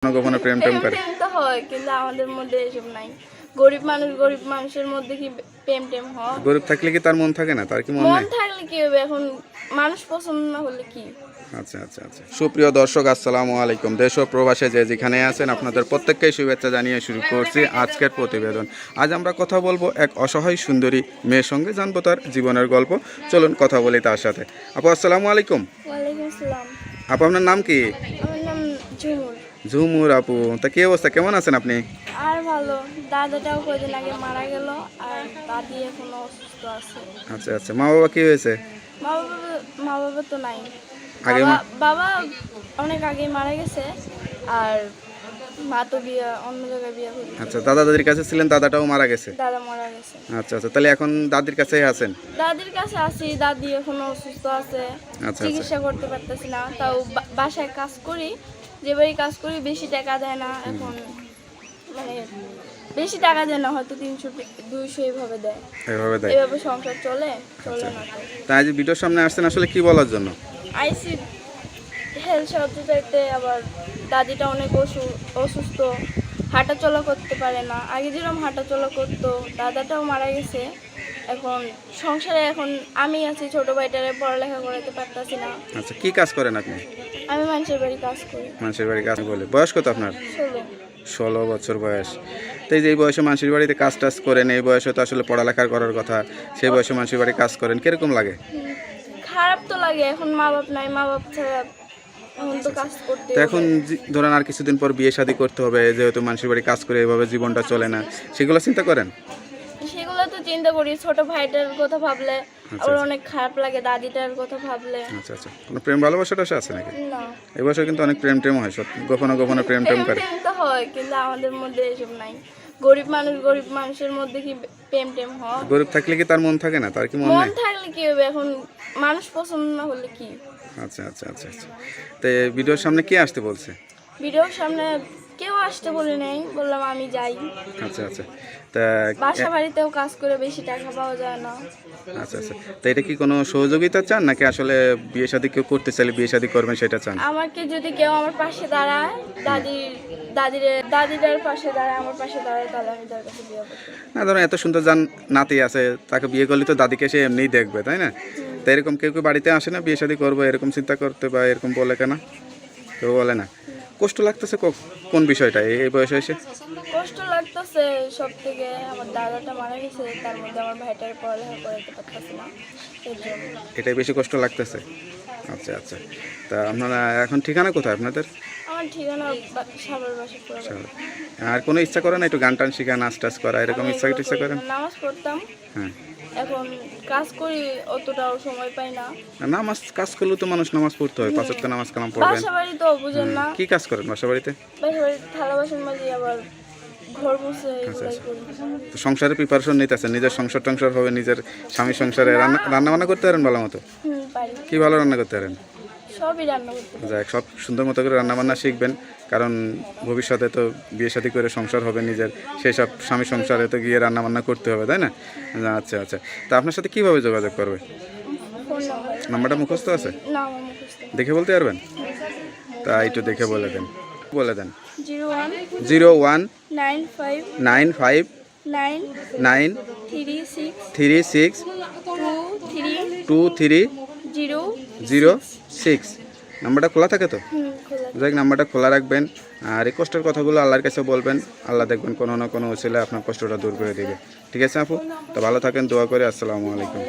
গোপনে প্রেম টেম করে প্রেম তো হয়, কিন্তু আমাদের মধ্যে এসব নাই। গরিব মানুষের মধ্যে কি প্রেম টেম হয়? গরিব থাকলে কি তার মন থাকে না? তার কি মন মন নাই? থাকলে কি হবে? এখন মানুষ পছন্দ না হলে কি? আচ্ছা আচ্ছা আচ্ছা। সুপ্রিয় দর্শক, আসসালামু আলাইকুম। দেশ ও প্রবাসে যে যেখানে আছেন আপনাদের প্রত্যেককেই শুভেচ্ছা জানিয়ে শুরু করছি আজকের প্রতিবেদন। আজ আমরা কথা বলবো এক অসহায় সুন্দরী মেয়ের সঙ্গে, জানবো তার জীবনের গল্প। চলুন কথা বলি তার সাথে। আপু আসসালামু আলাইকুম। ওয়ালাইকুম আসসালাম। আপু আপনার নাম কি? আমার নাম ঝুমুর। ঝুমুর আপু, তা কি অবস্থা, কেমন আছেন আপনি? আর ভালো, দাদাটাও কদিন আগে মারা গেল, আর দাদি এখনো অসুস্থ আছে। আচ্ছা আচ্ছা, মা বাবা কি হয়েছে? মা বাবা তো নাই। আগে বাবা অনেক আগে মারা গেছে, আর মা তো অন্য জায়গায় বিয়ে করে। আচ্ছা, দাদা দাদির কাছে ছিলেন, দাদাটাও মারা গেছে। দাদা মারা গেছে। আচ্ছা আচ্ছা, তাহলে এখন দাদির কাছেই আছেন? দাদির কাছে আছি, দাদি এখনো অসুস্থ আছে। আচ্ছা। চিকিৎসা করতে পারতেছি না, তাও বাসায় কাজ করি, যে বাড়ি কাজ করি বেশি টাকা দেয় না এখন, মানে বেশি টাকা দেয় না, হয়তো 300-200 এইভাবে দেয়। এভাবে সংসার চলে না তো। তাই যে ভিডিওর সামনে আসছেন আসলে কি বলার জন্য? আইসি হেলথ সাহায্য চাইতে। আবার দাদিটা অনেক অসুস্থ, হাঁটা চলা করতে পারে না। আগে যেরকম হাঁটা চলা করতো, দাদাটাও মারা গেছে। এখন সংসারে এখন আমি আছি, ছোট ভাইটারে পড়ালেখা করাতে পারতাছি না। আচ্ছা, কি কাজ করেন আপনি? আমি মানুষের বাড়ি কাজ করি। মানুষের বাড়ি কাজ বলে, বয়স কত আপনার? 16। 16 বছর বয়স। তো এই যে এই বয়সে মানুষের বাড়িতে কাজ টাজ করেন, এই বয়সে তো আসলে পড়ালেখা করার কথা, সেই বয়সে মানুষের বাড়ি কাজ করেন, কিরকম লাগে? খারাপ তো লাগে, এখন মা বাপ নাই, মা বাপ ছাড়া এখন তো কাজ করতে তো এখন ধরেন আর কিছুদিন পর বিয়ে শাদী করতে হবে, যেহেতু মানুষের বাড়ি কাজ করে এভাবে জীবনটা চলে না, সেগুলো চিন্তা করেন? সেগুলো তো চিন্তা করি, ছোট ভাইটার কথা ভাবলে আবার অনেক খারাপ লাগে, দাদিটার কথা ভাবলে। আচ্ছা আচ্ছা, কোনো প্রেম ভালোবাসাটা আছে নাকি? না, এই বয়সে কিন্তু অনেক প্রেম টেম হয়, গোপনে গোপনে প্রেম টেম করে। প্রেম তো হয়, কিন্তু আমাদের মধ্যে এসব নাই। গরিব মানুষের মধ্যে কি প্রেম টেম হয়? গরিব থাকলে কি তার মন থাকে না? তার কি মন মন নাই? থাকলে কি হবে? এখন মানুষ পছন্দ না হলে কি? আচ্ছা আচ্ছা আচ্ছা আচ্ছা। তো ভিডিওর সামনে কে আসতে বলছে? ভিডিওর সামনে কেউ আসতে বলে নেই, বললাম আমি যাই। আচ্ছা আচ্ছা, তা বাসা বাড়িতেও কাজ করে বেশি টাকা পাওয়া যায় না। আচ্ছা আচ্ছা, তো এটা কি কোনো সহযোগিতা চান, নাকি আসলে বিয়ে শাদী কেউ করতে চাইলে বিয়ে শাদী করবেন সেটা চান? আমাকে যদি কেউ আমার পাশে দাঁড়ায়, দাদিটার পাশে দাঁড়ায়, আমার পাশে দাঁড়ায়, তাহলে আমি তার কাছে বিয়ে করবো। না, ধরুন এত সুন্দর যান নাতি আছে, তাকে বিয়ে করলে তো দাদিকে সে এমনিই দেখবে, তাই না? তো এরকম কেউ কেউ বাড়িতে আসে না বিয়ে শাদী করবো এরকম চিন্তা করতে, বা এরকম বলে কেন? কেউ বলে না? কষ্ট লাগতেছে কোন বিষয়টা এই বয়সে এসে? কষ্ট লাগতেছে সব থেকে, আমার দাদাটা মারা গেছে, তার মধ্যে আমার ভাইটার পড়ালেখা করাতে পারতেছে না, এর জন্য। এটাই বেশি কষ্ট লাগতেছে? আচ্ছা আচ্ছা, তা আপনারা এখন ঠিকানা কোথায় আপনাদের? আমার ঠিকানা সাভার বাসাপুরা। আর কোনো ইচ্ছা করে না একটু গান টান শেখা, নাচ টাচ করা, এরকম ইচ্ছা করেন? নামাজ পড়তাম, হ্যাঁ। এখন কাজ করি, অতটাও সময় পাই না। নামাজ কাজ করলেও তো মানুষ নামাজ পড়তে হয়, 5 ওয়াক্ত নামাজ কালাম পড়বেন। বাসা বাড়ি তো বুঝেন না, কি কাজ করেন বাসা বাড়িতে? বাসা বাড়িতে থালা বাসন মাজি, আবার ঘর মুছে, এগুলাই করি। তো সংসারে প্রিপারেশন নিতেছেন, নিজের সংসার টংসার হবে, নিজের স্বামী সংসারে রান্না বান্না করতে পারেন ভালো মতো? পারি, কি ভালো রান্না করতে পারেন? সবই রান্না করতে পারি। যাক, সব সুন্দর মতো করে রান্না বান্না শিখবেন, কারণ ভবিষ্যতে তো বিয়ে শাদী করে সংসার হবে নিজের, সেই সব স্বামী সংসারে তো গিয়ে রান্না বান্না করতে হবে, তাই না? আচ্ছা আচ্ছা, তা আপনার সাথে কীভাবে যোগাযোগ করবে? ফোন নাম্বারটা মুখস্থ আছে? না, আমার মুখস্থ। দেখে বলতে পারবেন? তা একটু দেখে বলে দেন। 01 95 95 9 36 23 06। নাম্বারটা খোলা থাকে তো? যাই, নাম্বারটা খোলা রাখবেন, আর এই কষ্টের কথাগুলো আল্লাহর কাছে বলবেন, আল্লাহ দেখবেন কোনো না কোনো উসিলায় আপনার কষ্টটা দূর করে দেবে। ঠিক আছে আপু, তো ভালো থাকেন, দোয়া করে। আসসালামু আলাইকুম।